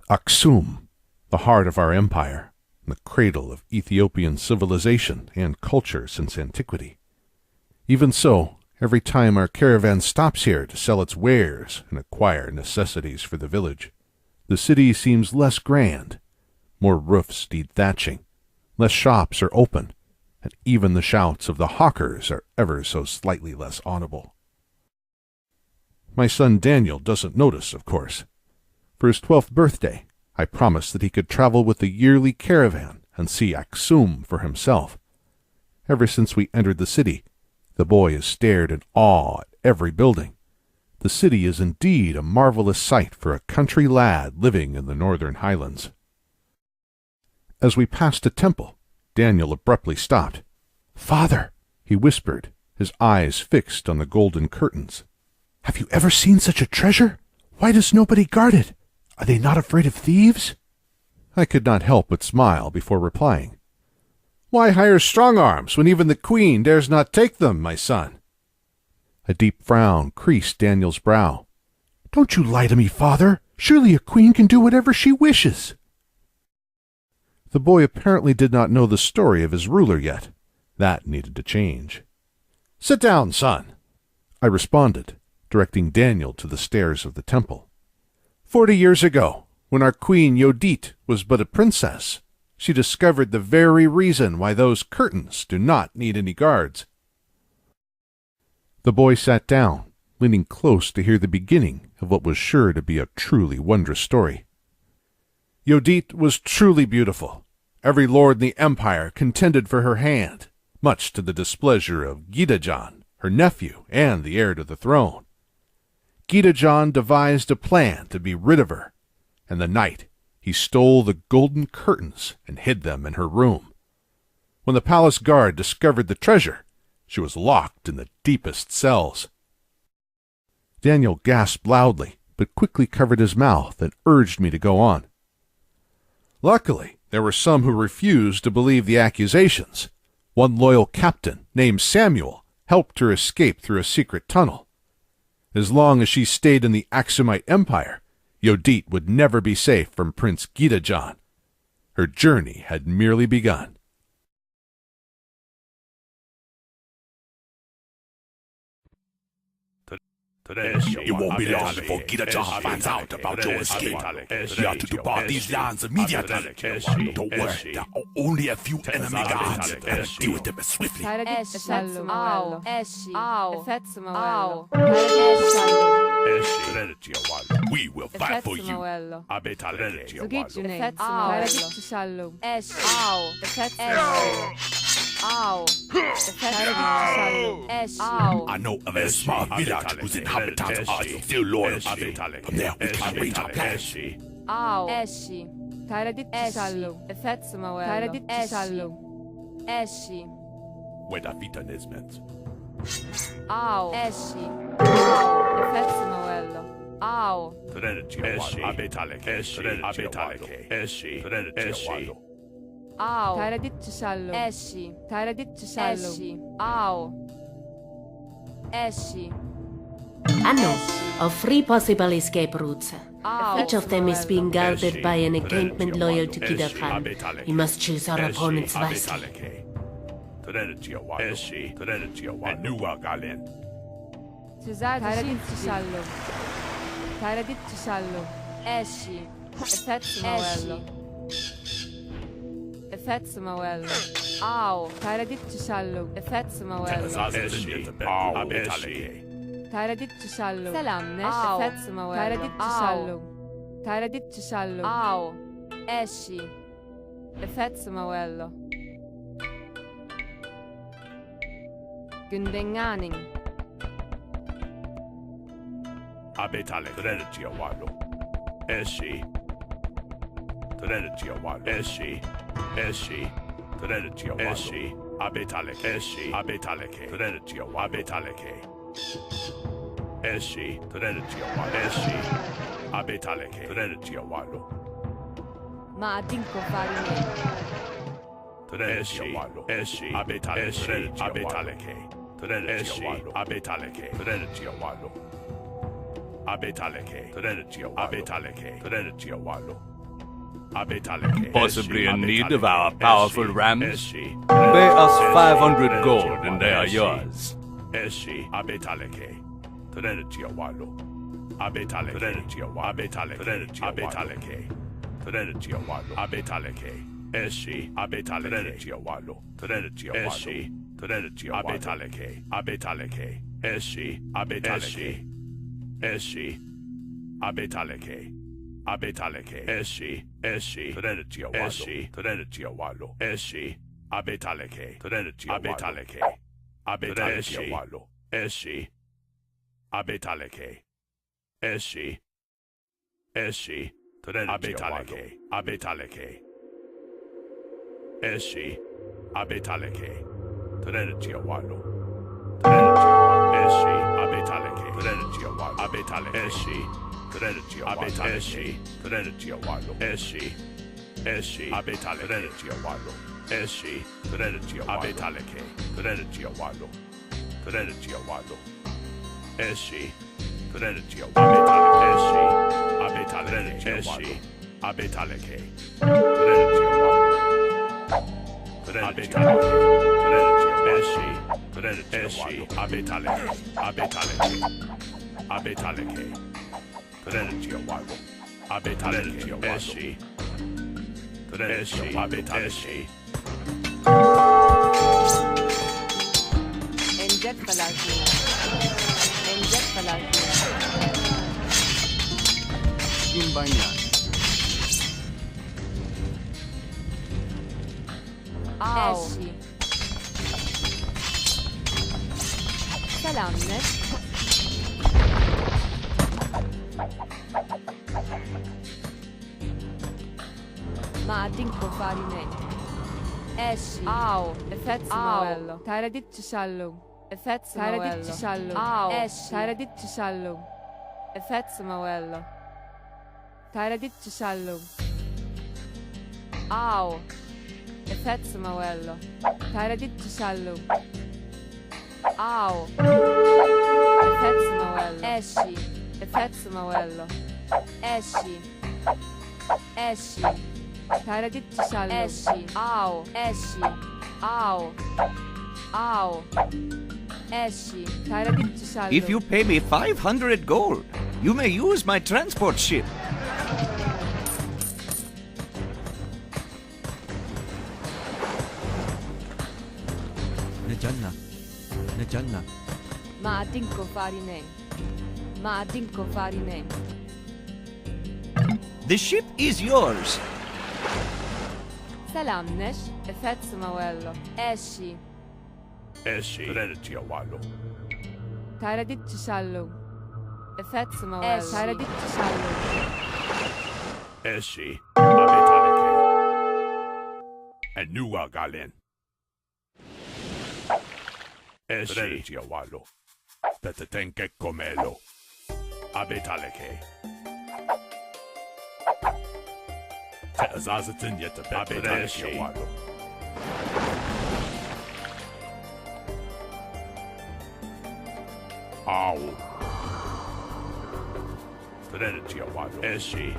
Aksum, the heart of our empire, the cradle of Ethiopian civilization and culture since antiquity. Even so, every time our caravan stops here to sell its wares and acquire necessities for the village, the city seems less grand. More roofs need thatching, less shops are open, and even the shouts of the hawkers are ever so slightly less audible. My son Daniel doesn't notice, of course. For his 12th birthday, I promised that he could travel with the yearly caravan and see Aksum for himself. Ever since we entered the city, the boy has stared in awe at every building. The city is indeed a marvelous sight for a country lad living in the northern highlands. As we passed a temple, Daniel abruptly stopped. "Father," he whispered, his eyes fixed on the golden curtains. "Have you ever seen such a treasure? Why does nobody guard it? Are they not afraid of thieves?" I could not help but smile before replying. "Why hire strong-arms when even the queen dares not take them, my son?" A deep frown creased Daniel's brow. "Don't you lie to me, father. Surely a queen can do whatever she wishes." The boy apparently did not know the story of his ruler yet. That needed to change. "Sit down, son," I responded, directing Daniel to the stairs of the temple. 40 years ago, when our queen Yodit was but a princess, she discovered the very reason why those curtains do not need any guards." The boy sat down, leaning close to hear the beginning of what was sure to be a truly wondrous story. "Yodit was truly beautiful. Every lord in the empire contended for her hand, much to the displeasure of Gidajan, her nephew and the heir to the throne. Gidajan devised a plan to be rid of her, and the night he stole the golden curtains and hid them in her room. When the palace guard discovered the treasure, she was locked in the deepest cells." Daniel gasped loudly, but quickly covered his mouth and urged me to go on. "Luckily, there were some who refused to believe the accusations. One loyal captain, named Samuel, helped her escape through a secret tunnel. As long as she stayed in the Aksumite Empire, Yodit would never be safe from Prince Gidajan. Her journey had merely begun." It won't be long before Gidajan finds out about your escape. You have to depart these lands immediately. Don't worry, there are only a few enemy guards, and deal with them swiftly. We will fight for you. I know of a small village whose inhabitants are still loyal to me. From there we can arrange our plans. Wait a vitanisment. I know of 3 possible escape routes. Each of them is being guarded by an encampment loyal to Gidajan. We must choose our opponents wisely. Possibly in need of our powerful rams? Pay us 500 gold and they are yours. Esci. Selamnet. Ma dinko farine. Esci. Au. Effetz Noello. Taradit Cisallo. Effetz Taradit Cisallo. Au. Esci. Taradit Cisallo. Effetz Noello. Taradit Cisallo. Au. Effetz Noello. Taradit Cisallo. Au. Effetz Noello. Esci. Effetz Noello. Esci. Esci. Taradit Cisallo. Esci. Au. Esci. Au. Au. Esci. Taradit Cisallo. If you pay me 500 gold, you may use my transport ship. Najanna. Ma dinko farine. Ma dinko farine. The ship is yours. Selamneş. Effetz Noello. Esci. Taradit Cisallo. Effetz Noello. Taradit Cisallo. And Nuwa Galen. Wallo. Petetenke Comelo. Abetaleke. Teazazatin yet a Abetaleke Wallo. Ow. Teretia Wallo. Esci.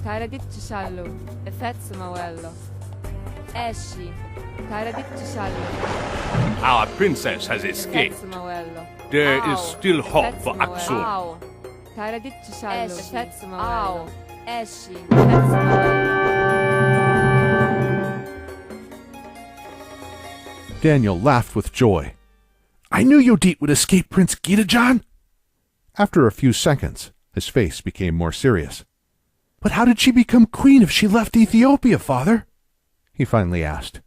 Taradit Cisallo. Effetz Noello. Esci. Taradit Cisallo. Our princess has escaped. Fetzmawello. There is still hope for Axel. Au. Taradit Cisallo. Fetzmawello. Esci. Fetzmawello. Daniel laughed with joy. I knew Yodit would escape Prince Gitajan. After a few seconds, his face became more serious. But how did she become queen if she left Ethiopia, father? He finally asked.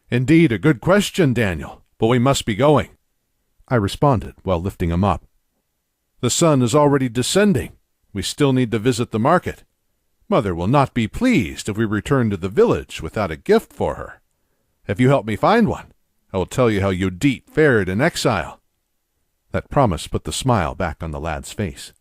Indeed, a good question, Daniel, but we must be going, I responded while lifting him up. The sun is already descending. We still need to visit the market. Mother will not be pleased if we return to the village without a gift for her. If you help me find one, I will tell you how Yodit fared in exile. That promise put the smile back on the lad's face.